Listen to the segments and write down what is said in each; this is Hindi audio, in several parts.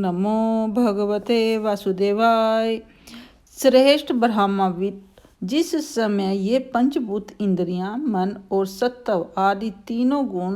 नमो भगवते वासुदेवाय। श्रेष्ठ ब्रह्मविद, जिस समय ये पंचभूत इंद्रियां, मन और सत्व आदि तीनों गुण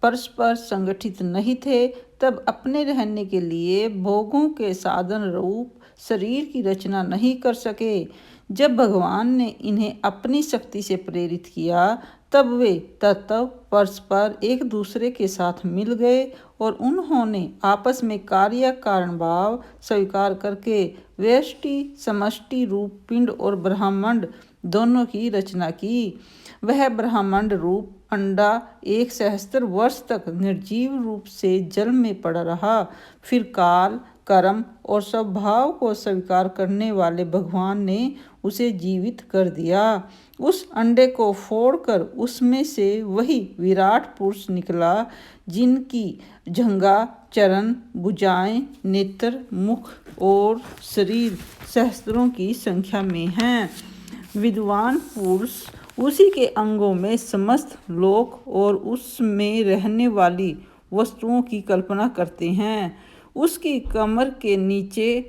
परस्पर संगठित नहीं थे, तब अपने रहने के लिए भोगों के साधन रूप शरीर की रचना नहीं कर सके। जब भगवान ने इन्हें अपनी शक्ति से प्रेरित किया, तब वे तत्व परस्पर एक दूसरे के साथ मिल गए और उन्होंने आपस में कार्य कारण भाव स्वीकार करके व्यष्टि समष्टि रूप पिंड और ब्रह्मांड दोनों की रचना की। वह ब्रह्मांड रूप अंडा 1 सहस्त्र वर्ष तक निर्जीव रूप से जल में पड़ा रहा। फिर काल, कर्म और स्वभाव को स्वीकार करने वाले भगवान ने उसे जीवित कर दिया। उस अंडे को फोड़कर उसमें से वही विराट पुरुष निकला, जिनकी जंघा, चरण, भुजाएं, नेत्र, मुख और शरीर सहस्त्रों की संख्या में हैं। विद्वान पुरुष उसी के अंगों में समस्त लोक और उसमें रहने वाली वस्तुओं की कल्पना करते हैं। उसकी कमर के नीचे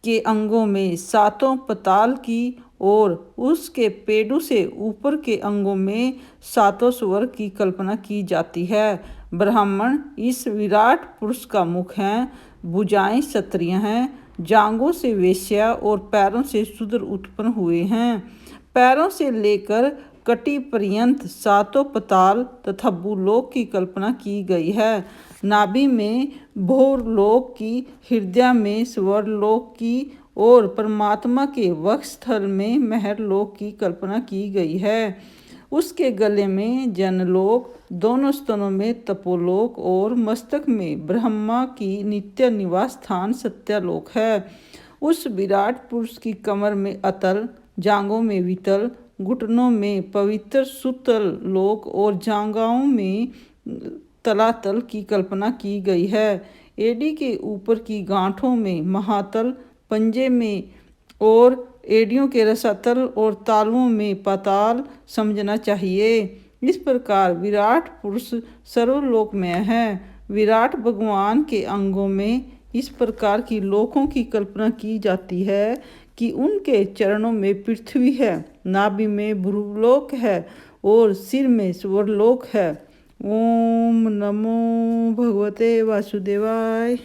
के अंगों में 7 पाताल की और उसके पेड़ों से ऊपर के अंगों में 7 स्वर्ग की कल्पना की जाती है। ब्राह्मण इस विराट पुरुष का मुख है, भुजाएं क्षत्रिय हैं, जांघों से वेश्या और पैरों से शूद्र उत्पन्न हुए हैं। पैरों से लेकर कटी पर्यंत 7 पाताल तथा भूलोक की कल्पना की गई है। नाभि में भोरलोक की, हृदय में स्वर्लोक की और परमात्मा के वक्षस्थल में महरलोक की कल्पना की गई है। उसके गले में जनलोक, दोनों स्तनों में तपोलोक और मस्तक में ब्रह्मा की नित्य निवास स्थान सत्यलोक है। उस विराट पुरुष की कमर में अतल, जांघों में वितल, घुटनों में पवित्र सुतल लोक और जांघाओं में तलातल की कल्पना की गई है। एड़ी के ऊपर की गांठों में महातल, पंजे में और एड़ियों के रसातल और तालुओं में पाताल समझना चाहिए। इस प्रकार विराट पुरुष सर्वलोकमय है। विराट भगवान के अंगों में इस प्रकार की लोकों की कल्पना की जाती है कि उनके चरणों में पृथ्वी है, नाभि में भ्रूलोक है और सिर में स्वर्लोक है। ओम नमो भगवते वासुदेवाय।